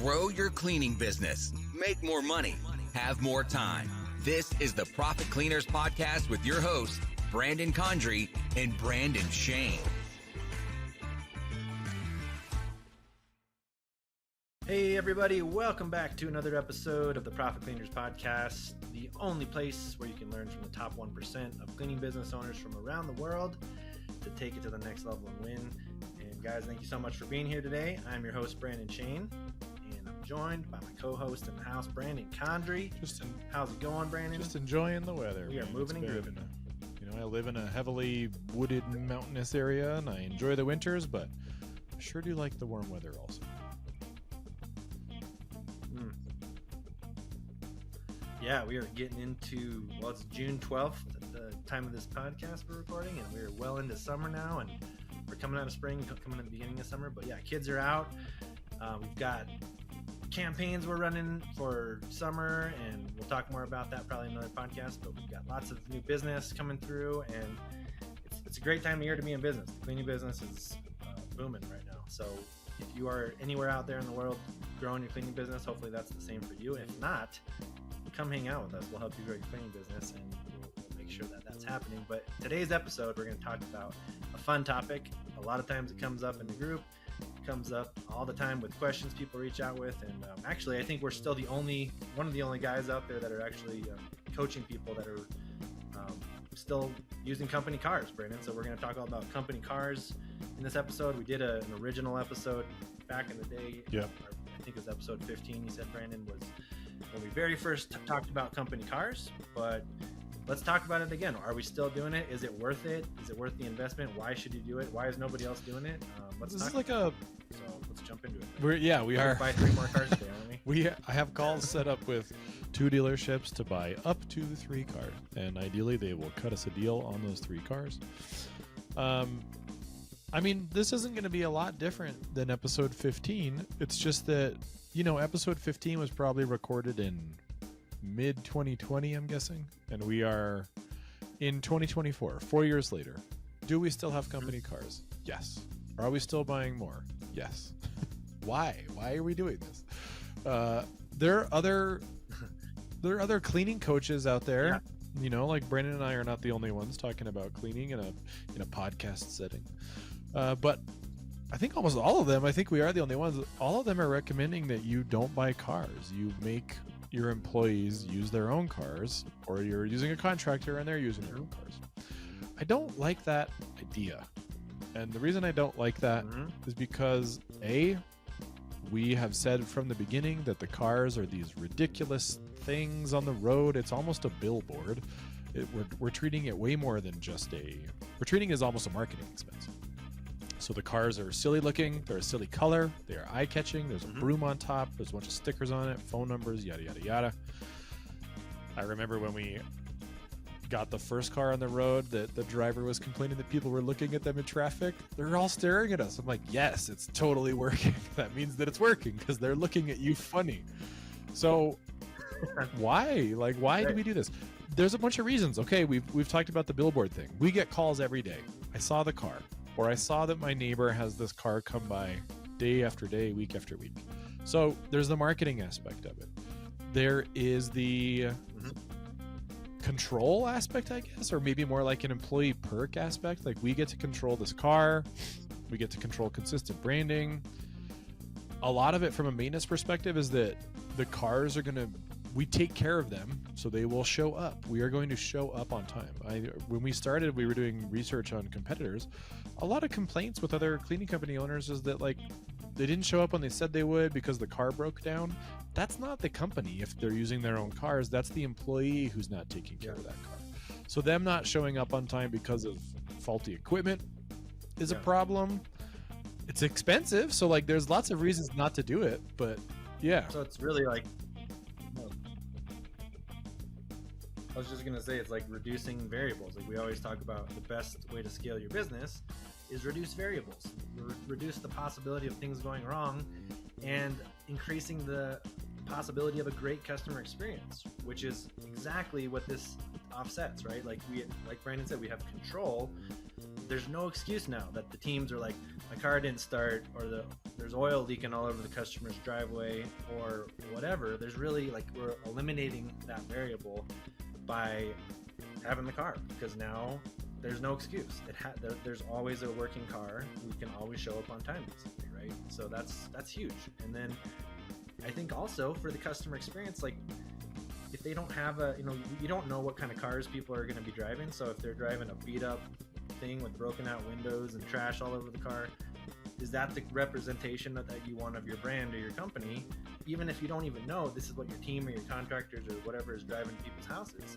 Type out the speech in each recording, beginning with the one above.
Grow your cleaning business. Make more money. Have more time. This is the Profit Cleaners Podcast with your hosts, Brandon Condry and Brandon Shane. Hey everybody, welcome back to another episode of the Profit Cleaners Podcast, the only place where you can learn from the top 1% of cleaning business owners from around the world to take it to the next level and win. And guys, thank you so much for being here today. I'm your host, Brandon Shane, and I'm joined by my co-host in the house, Brandon Condry. How's it going, Brandon? Just enjoying the weather. We are moving and grooving. I live in a heavily wooded mountainous area, and I enjoy the winters, but I sure do like the warm weather also. Yeah, we are getting into, well, it's June 12th at the time of this podcast we're recording, and we're well into summer now, and we're coming out of spring, coming at the beginning of summer. But yeah, kids are out. We've got campaigns we're running for summer, and we'll talk more about that probably in another podcast. But we've got lots of new business coming through, and it's a great time of year to be in business. The cleaning business is booming right now. So if you are anywhere out there in the world growing your cleaning business, hopefully that's the same for you. If not, come hang out with us. We'll help you grow your cleaning business, and we'll make sure that that's happening. But today's episode, we're going to talk about a fun topic. A lot of times it comes up in the group. It comes up all the time with questions people reach out with. And actually, I think we're still one of the only guys out there that are actually coaching people that are still using company cars, Brandon. So we're going to talk all about company cars in this episode. We did an original episode back in the day. Yep. I think it was episode 15. You said, Brandon, was when we very first talked about company cars, but let's talk about it again. Are we still doing it? Is it worth it? Is it worth the investment? Why should you do it? Why is nobody else doing it? So let's jump into it. We are. Buy 3 more cars today, aren't we? I have calls set up with 2 dealerships to buy up to 3 cars, and ideally they will cut us a deal on those 3 cars. This isn't going to be a lot different than episode 15. It's just that, episode 15 was probably recorded in mid 2020, I'm guessing, and we are in 2024, 4 years later. Do we still have company cars? Yes. Are we still buying more? Yes. Why are we doing this? There are other cleaning coaches out there. Yeah. Like Brandon and I are not the only ones talking about cleaning in a podcast setting. But I think almost all of them, I think we are the only ones, all of them are recommending that you don't buy cars. You make your employees use their own cars, or you're using a contractor and they're using their own cars. I don't like that idea. And the reason I don't like that is because, A, we have said from the beginning that the cars are these ridiculous things on the road. It's almost a billboard. We're treating it way more than we're treating it as almost a marketing expense. So the cars are silly looking, they're a silly color, they are eye-catching, there's a broom on top, there's a bunch of stickers on it, phone numbers, yada, yada, yada. I remember when we got the first car on the road that the driver was complaining that people were looking at them in traffic. They're all staring at us. I'm like, yes, it's totally working. That means that it's working because they're looking at you funny. So why? Why do we do this? There's a bunch of reasons. Okay, we've talked about the Billboard thing. We get calls every day. I saw the car. Or I saw that my neighbor has this car come by day after day, week after week. So there's the marketing aspect of it. There is the control aspect, I guess, or maybe more like an employee perk aspect. Like, we get to control this car. We get to control consistent branding. A lot of it from a maintenance perspective is that the cars are we take care of them, so they will show up. We are going to show up on time. When we started, we were doing research on competitors. A lot of complaints with other cleaning company owners is that they didn't show up when they said they would because the car broke down. That's not the company if they're using their own cars. That's the employee who's not taking care of that car. So them not showing up on time because of faulty equipment is a problem. It's expensive, so there's lots of reasons not to do it, but yeah. So it's really I was just going to say, it's like reducing variables. We always talk about the best way to scale your business is reduce variables. Reduce the possibility of things going wrong and increasing the possibility of a great customer experience, which is exactly what this offsets, right? Like Brandon said, we have control. there's no excuse now that the teams are like, my car didn't start, or there's oil leaking all over the customer's driveway, or whatever. There's really, like, we're eliminating that variable by having the car, because now there's no excuse. There's always a working car. We can always show up on time, basically, right? So that's huge. And then I think also for the customer experience, like, if they don't have you don't know what kind of cars people are going to be driving. So if they're driving a beat up thing with broken out windows and trash all over the car, is that the representation that you want of your brand or your company? Even if you don't even know this is what your team or your contractors or whatever is driving to people's houses,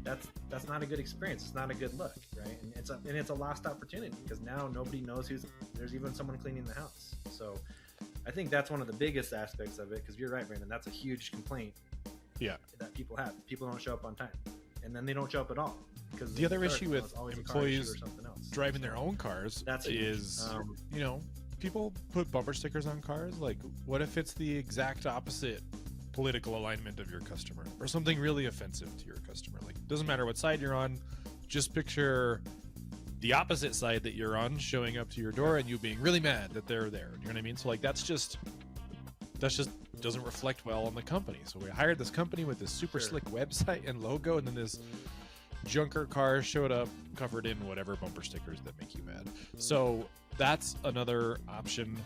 that's not a good experience. It's not a good look, right? And it's a lost opportunity, because now nobody knows there's even someone cleaning the house. So I think that's one of the biggest aspects of it, because you're right, Brandon, that's a huge complaint that people have. People don't show up on time, and then they don't show up at all. Because the other issue with employees driving their own cars is, people put bumper stickers on cars. Like, what if it's the exact opposite political alignment of your customer, or something really offensive to your customer? Like, doesn't matter what side you're on, just picture the opposite side that you're on showing up to your door and you being really mad that they're there. You know what I mean? So, like, that's just doesn't reflect well on the company. So we hired this company with this super slick website and logo, and then this junker car showed up covered in whatever bumper stickers that make you mad. So that's another option.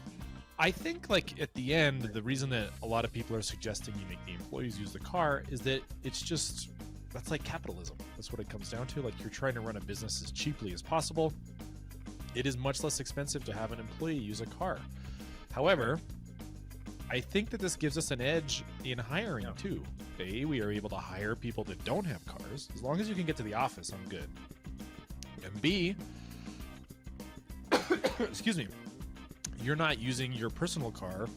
I think, like, at the end, the reason that a lot of people are suggesting you make the employees use the car is that that's like capitalism. That's what it comes down to. Like, you're trying to run a business as cheaply as possible. It is much less expensive to have an employee use a car. However, I think that this gives us an edge in hiring too. A, we are able to hire people that don't have cars. As long as you can get to the office, I'm good. And B, excuse me, you're not using your personal car,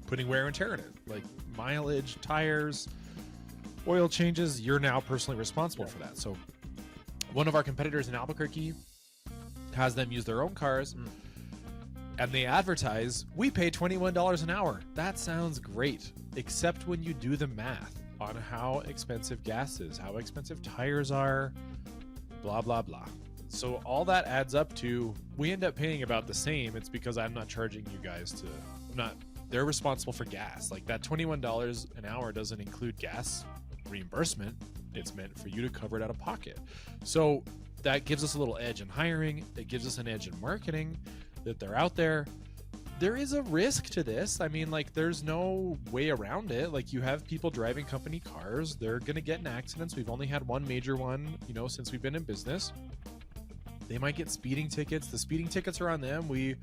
putting wear and tear in it. Like mileage, tires, oil changes, you're now personally responsible for that. So one of our competitors in Albuquerque has them use their own cars. And they advertise, we pay $21 an hour. That sounds great, except when you do the math on how expensive gas is, how expensive tires are, blah, blah, blah. So all that adds up to, we end up paying about the same. It's because I'm not charging you guys they're responsible for gas. Like, that $21 an hour doesn't include gas reimbursement. It's meant for you to cover it out of pocket. So that gives us a little edge in hiring. It gives us an edge in marketing, that they're out there. There is a risk to this. I mean, like, there's no way around it. Like, you have people driving company cars. They're going to get in accidents. We've only had one major one, since we've been in business. They might get speeding tickets. The speeding tickets are on them. We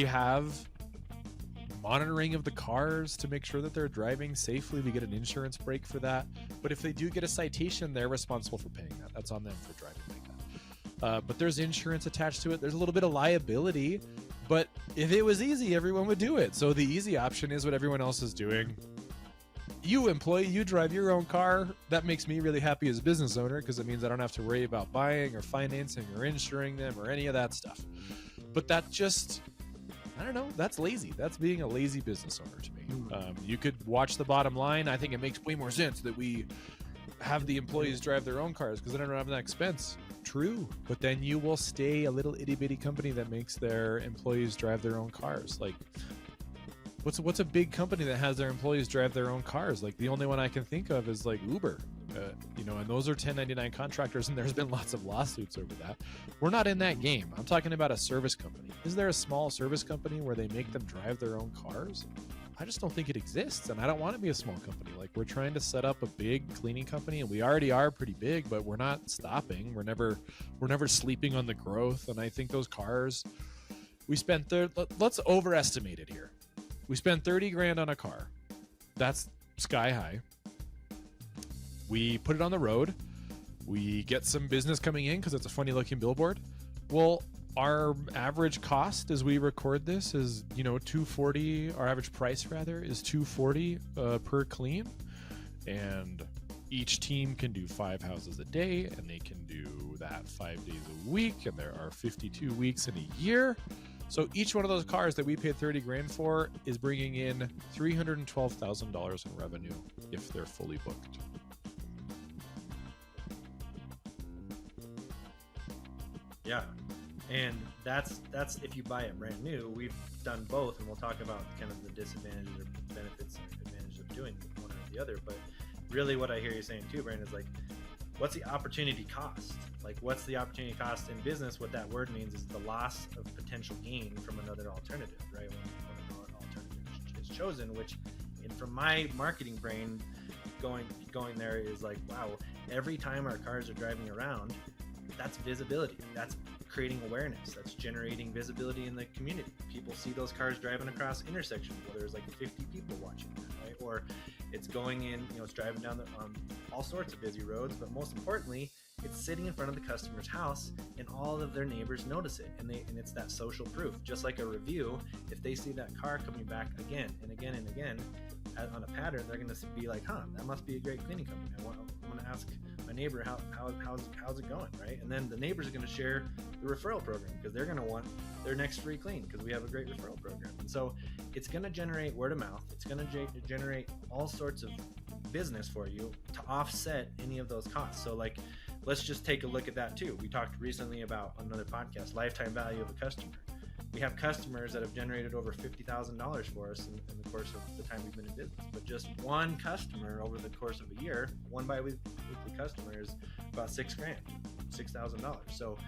have monitoring of the cars to make sure that they're driving safely. We get an insurance break for that. But if they do get a citation, they're responsible for paying that. That's on them for driving like that. But there's insurance attached to it. There's a little bit of liability. But if it was easy, everyone would do it. So the easy option is what everyone else is doing. You employee, you drive your own car. That makes me really happy as a business owner, because it means I don't have to worry about buying or financing or insuring them or any of that stuff. But that just, I don't know, that's lazy. That's being a lazy business owner to me. You could watch the bottom line. I think it makes way more sense that we have the employees drive their own cars, because then I don't have that expense. True, but then you will stay a little itty-bitty company that makes their employees drive their own cars. Like, what's a big company that has their employees drive their own cars? Like, the only one I can think of is like Uber, and those are 1099 contractors, and there's been lots of lawsuits over that. We're not in that game. I'm talking about a service company. Is there a small service company where they make them drive their own cars? I just don't think it exists, and I don't want to be a small company. Like, we're trying to set up a big cleaning company, and we already are pretty big, but we're not stopping. We're never sleeping on the growth. And I think those cars, let's overestimate it here. We spend $30,000 on a car. That's sky high. We put it on the road. We get some business coming in because it's a funny looking billboard. Well, our average cost as we record this is, $240. Our average price rather is $240 per clean. And each team can do 5 houses a day, and they can do that 5 days a week. And there are 52 weeks in a year. So each one of those cars that we paid $30,000 for is bringing in $312,000 in revenue if they're fully booked. Yeah. And that's if you buy it brand new. We've done both, and we'll talk about kind of the disadvantages or benefits and advantages of doing one or the other. But really what I hear you saying too, Brandon, is like, what's the opportunity cost? Like, what's the opportunity cost in business? What that word means is the loss of potential gain from another alternative, right? When an alternative is chosen, which, and from my marketing brain, going there is like, wow, every time our cars are driving around, that's visibility. That's creating awareness. That's generating visibility in the community. People see those cars driving across intersections where there's like 50 people watching that, right? Or it's going in, it's driving down on all sorts of busy roads, but most importantly, it's sitting in front of the customer's house and all of their neighbors notice it. And it's that social proof. Just like a review, if they see that car coming back again and again and again on a pattern, they're going to be like, that must be a great cleaning company. I want to ask my neighbor how's it going, right? And then the neighbors are going to share the referral program because they're going to want their next free clean because we have a great referral program. And so it's going to generate word of mouth. It's going to generate all sorts of business for you to offset any of those costs. So like, let's just take a look at that too. We talked recently about on another podcast, lifetime value of a customer. We have customers that have generated over $50,000 for us in the course of the time we've been in business. But just one customer over the course of a year, one bi-weekly customer, is about $6,000, $6,000. So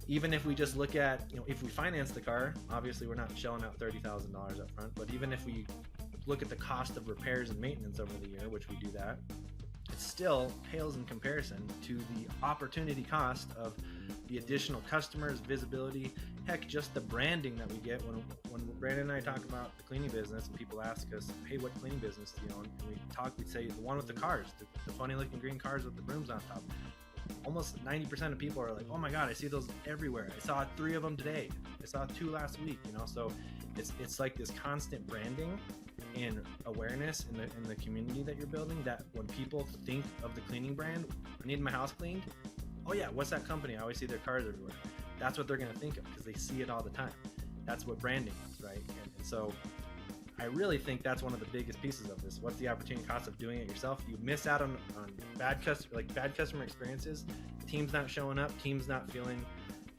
even if we just look at, if we finance the car, obviously we're not shelling out $30,000 up front. But even if we look at the cost of repairs and maintenance over the year, which we do that, it still pales in comparison to the opportunity cost of the additional customers, visibility, heck, just the branding that we get when Brandon and I talk about the cleaning business and people ask us, hey, what cleaning business do you own? And we say the one with the cars, the funny looking green cars with the brooms on top. Almost 90% of people are like, oh my God, I see those everywhere. I saw 3 of them today. I saw 2 last week, So it's like this constant branding and awareness in the community that you're building, that when people think of the cleaning brand, I need my house cleaned. Oh yeah, what's that company? I always see their cars everywhere. That's what they're going to think of because they see it all the time. That's what branding is, right? And so I really think that's one of the biggest pieces of this. What's the opportunity cost of doing it yourself? You miss out on bad customer experiences, teams not showing up, teams not feeling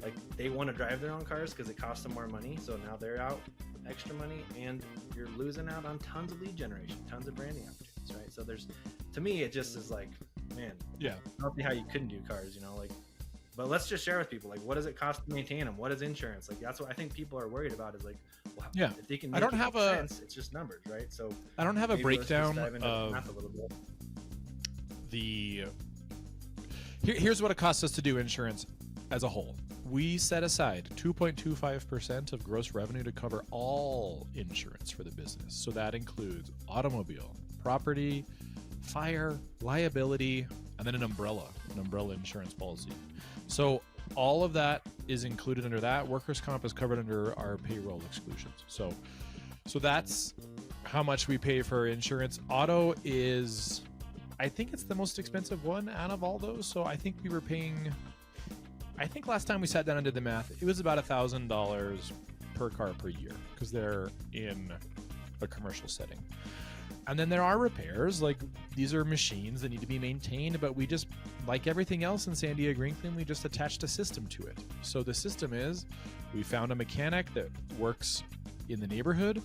like they want to drive their own cars because it costs them more money. So now they're out extra money, and you're losing out on tons of lead generation, tons of branding opportunities, right? So to me, it just is like, man, I don't see how you couldn't do cars, but let's just share with people, like, what does it cost to maintain them? What is insurance? Like, that's what I think people are worried about, is like, well, if they can make sense, it's just numbers, right? So I don't have a breakdown of of a little bit. Here's what it costs us to do insurance as a whole. We set aside 2.25% of gross revenue to cover all insurance for the business. So that includes automobile, property, fire, liability, and then an umbrella insurance policy. So all of that is included under that. Workers' comp is covered under our payroll exclusions. So that's how much we pay for insurance. Auto is, I think it's the most expensive one out of all those. So I think we were paying, last time we sat down and did the math, it was about $1,000 per car per year because they're in a commercial setting. And then there are repairs, like these are machines that need to be maintained, but we just, like everything else in San Diego Green Clean, we just attached a system to it. So the system is, we found a mechanic that works in the neighborhood.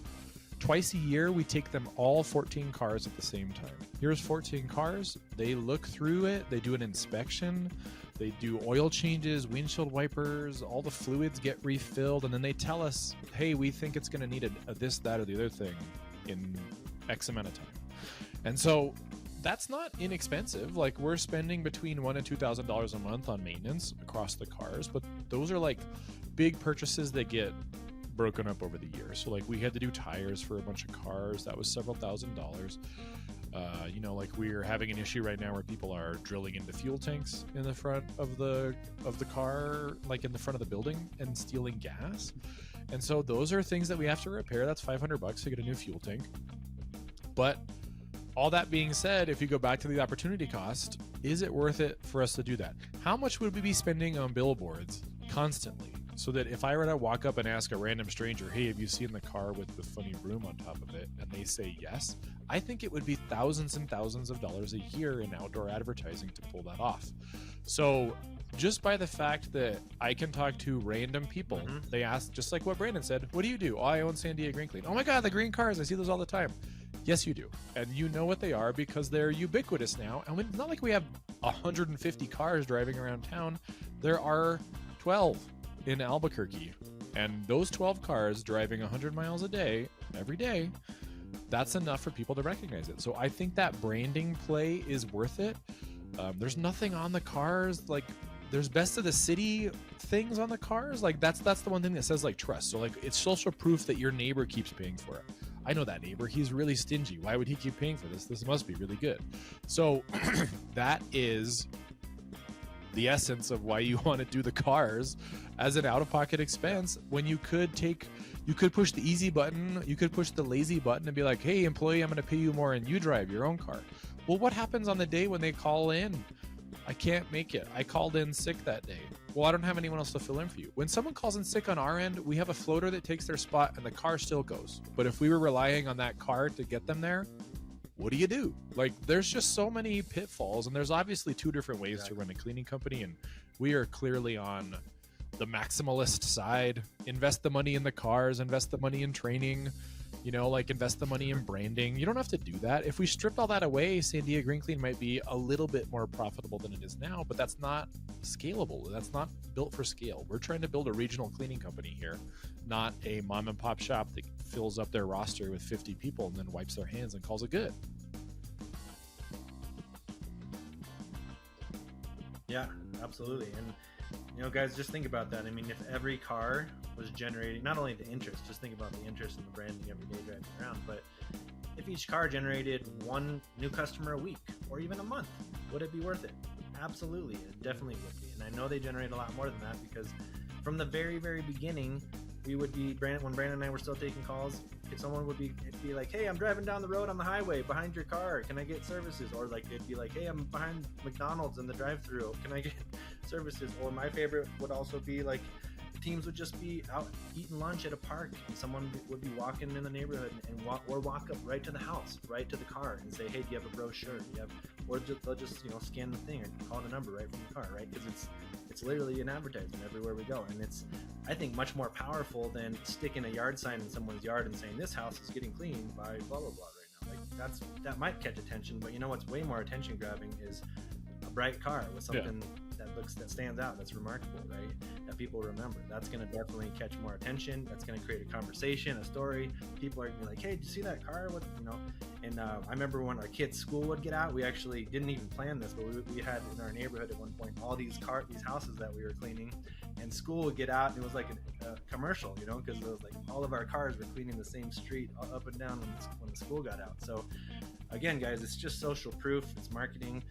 Twice a year, we take them all 14 cars at the same time. Here's 14 cars. They look through it. They do an inspection. They do oil changes, windshield wipers, all the fluids get refilled, and then they tell us, hey, we think it's going to need a this, that, or the other thing in X amount of time. And so that's not inexpensive. Like, we're spending between $1,000 and $2,000 a month on maintenance across the cars, but those are like big purchases that get broken up over the years. So like, we had to do tires for a bunch of cars. That was several $1,000s. Like we're having an issue right now where people are drilling into fuel tanks in the front of the car, like in the front of the building, and stealing gas. And so those are things that we have to repair. That's $500 to get a new fuel tank. But all that being said, if you go back to the opportunity cost, is it worth it for us to do that? How much would we be spending on billboards constantly so that if I were to walk up and ask a random stranger, hey, have you seen the car with the funny broom on top of it? And they say yes, I think it would be thousands and thousands of dollars a year in outdoor advertising to pull that off. So just by the fact that I can talk to random people, they ask, just like what Brandon said, what do you do? Oh, I own San Diego Green Clean. Oh my God, the green cars, I see those all the time. Yes, you do. And you know what they are because they're ubiquitous now. And it's not like we have 150 cars driving around town. There are 12 in Albuquerque. And those 12 cars driving 100 miles a day, every day, that's enough for people to recognize it. So I think that branding play is worth it. There's nothing on the cars. Like, there's best of the city things on the cars. Like, that's the one thing that says, like, trust. So, like, it's social proof that your neighbor keeps paying for it. I know that neighbor. He's really stingy. Why would he keep paying for this? This must be really good. So that is the essence of why you want to do the cars as an out-of-pocket expense when you could push the easy button, you could push the lazy button and be like, hey, employee, I'm going to pay you more and you drive your own car. Well, what happens on the day when they call in? I can't make it. I called in sick that day. Well, I don't have anyone else to fill in for you. When someone calls in sick on our end, we have a floater that takes their spot and the car still goes. But if we were relying on that car to get them there, what do you do? Like, there's just so many pitfalls, and there's obviously two different ways to run a cleaning company, and we are clearly on the maximalist side. Invest the money in the cars, invest the money in training, like invest the money in branding. You don't have to do that. If we stripped all that away, San Diego Green Clean might be a little bit more profitable than it is now, but that's not scalable. That's not built for scale. We're trying to build a regional cleaning company here, not a mom and pop shop that fills up their roster with 50 people and then wipes their hands and calls it good. Yeah, absolutely. And guys, just think about that. I mean, if every car was generating not only the interest, just think about the interest in the branding every day driving around, but if each car generated one new customer a week or even a month, would it be worth it? Absolutely. It definitely would be. And I know they generate a lot more than that because from the very, very beginning, we would be, when Brandon and I were still taking calls, if someone would be like, hey, I'm driving down the road on the highway behind your car. Can I get services? Or like, it'd be like, hey, I'm behind McDonald's in the drive-thru. Can I get services? Or my favorite would also be like, teams would just be out eating lunch at a park and someone would be walking in the neighborhood and walk up right to the house, right to the car and say, hey, do you have a brochure? Or they'll just scan the thing or call the number right from the car, right? Because it's literally an advertisement everywhere we go, and it's, I think, much more powerful than sticking a yard sign in someone's yard and saying this house is getting cleaned by blah blah blah right now. Like that might catch attention, but what's way more attention grabbing is a bright car with something that stands out, that's remarkable, right? That people remember. That's going to definitely catch more attention. That's going to create a conversation, a story. People are going to be like, hey, did you see that car? What, And I remember when our kids' school would get out, we actually didn't even plan this, but we had in our neighborhood at one point all these houses that we were cleaning, and school would get out and it was like a commercial, because it was like all of our cars were cleaning the same street up and down when the school got out. So again, guys, it's just social proof. It's marketing.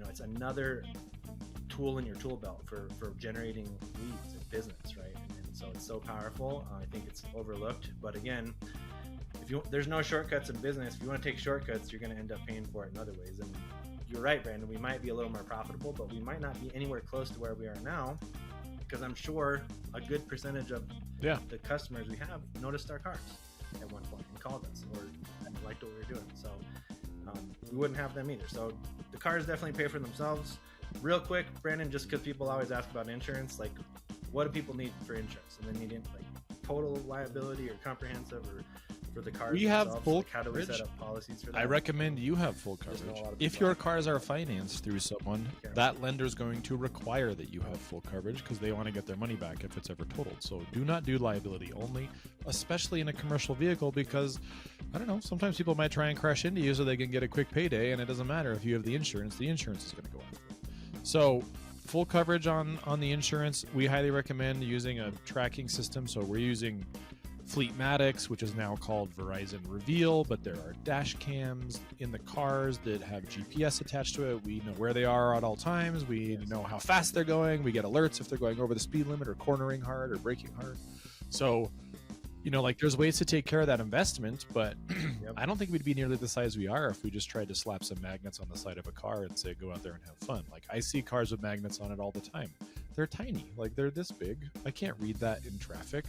It's another tool in your tool belt for generating leads in business, right? And so it's so powerful. I think it's overlooked, but again, there's no shortcuts in business. If you want to take shortcuts, you're going to end up paying for it in other ways. And you're right, Brandon, we might be a little more profitable, but we might not be anywhere close to where we are now, because I'm sure a good percentage of the customers we have noticed our cars at one point and called us or liked what we were doing. So we wouldn't have them either. So the cars definitely pay for themselves. Real quick, Brandon, just because people always ask about insurance, like, what do people need for insurance? And they need like total liability or comprehensive, or for the cars we have full like, how do we coverage. set up policies for that? I recommend you have full coverage. If your cars are financed through someone, that lender is going to require that you have full coverage because they want to get their money back if it's ever totaled. So do not do liability only, especially in a commercial vehicle, because I don't know, sometimes people might try and crash into you so they can get a quick payday, and it doesn't matter if you have the insurance is going to go after it. So full coverage on the insurance. We highly recommend using a tracking system. So we're using Fleetmatics, which is now called Verizon Reveal, but there are dash cams in the cars that have GPS attached to it. We know where they are at all times. We know how fast they're going. We get alerts if they're going over the speed limit or cornering hard or braking hard. So, you know, like there's ways to take care of that investment, but Yep. I don't think we'd be nearly the size we are if we just tried to slap some magnets on the side of a car and say, go out there and have fun. Like I see cars with magnets on it all the time. They're tiny, like they're this big. I can't read that in traffic,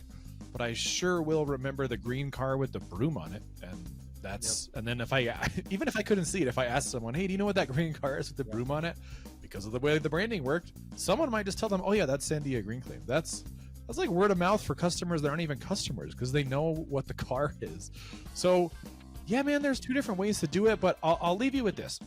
but I sure will remember the green car with the broom on it. And that's, and then if I, even if I couldn't see it, if I asked someone, hey, do you know what that green car is with the broom on it? Because of the way the branding worked, someone might just tell them, oh yeah, that's Sandia Green Claim. That's like word of mouth for customers that aren't even customers because they know what the car is. So yeah, man, there's two different ways to do it, but I'll leave you with this.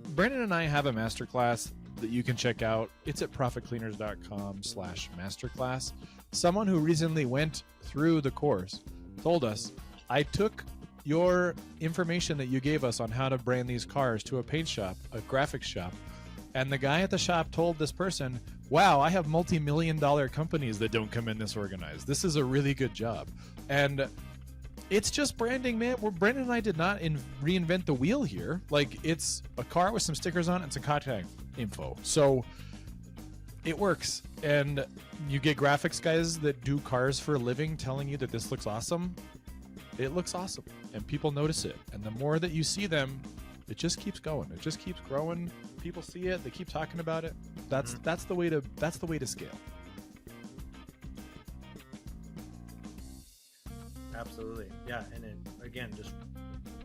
Brandon and I have a masterclass that you can check out. It's at profitcleaners.com/masterclass. Someone who recently went through the course told us, I took your information that you gave us on how to brand these cars to a paint shop, a graphics shop, and the guy at the shop told this person, wow, I have multi-million-dollar companies that don't come in this organized. This is a really good job. And it's just branding, man. Brandon and I did not reinvent the wheel here. Like, it's a car with some stickers on it and some contact info. So it works. And you get graphics guys that do cars for a living telling you that this looks awesome. It looks awesome. And people notice it. And the more that you see them, it just keeps going. It just keeps growing. People see it. They keep talking about it. That's the way to scale. Absolutely. Yeah. And it, again, just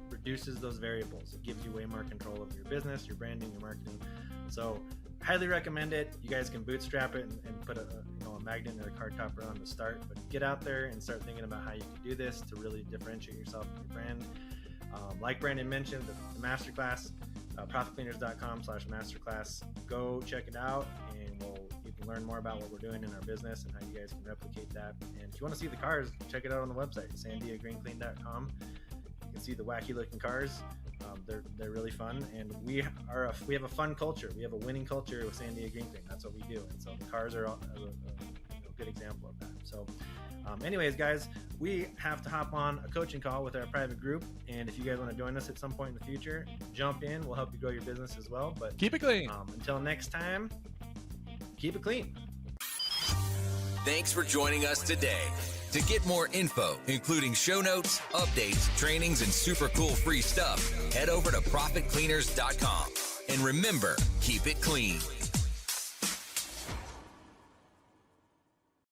reduces those variables. It gives you way more control of your business, your branding, your marketing. So highly recommend it. You guys can bootstrap it and put a magnet or a card topper on to start, but get out there and start thinking about how you can do this to really differentiate yourself and your brand. Like Brandon mentioned, the masterclass, profitcleaners.com/masterclass. Go check it out, and you can learn more about what we're doing in our business and how you guys can replicate that. And if you want to see the cars, check it out on the website, sandiagreenclean.com. You can see the wacky looking cars. They're really fun, and we have a fun culture. We have a winning culture with Sandia Green Clean. That's what we do, and so the cars are a good example of that. So anyways, guys, we have to hop on a coaching call with our private group, and if you guys want to join us at some point in the future, jump in. We'll help you grow your business as well. But Keep it clean. Until next time, keep it clean. Thanks for joining us today. To get more info, including show notes, updates, trainings, and super cool free stuff, head over to profitcleaners.com. And remember, keep it clean.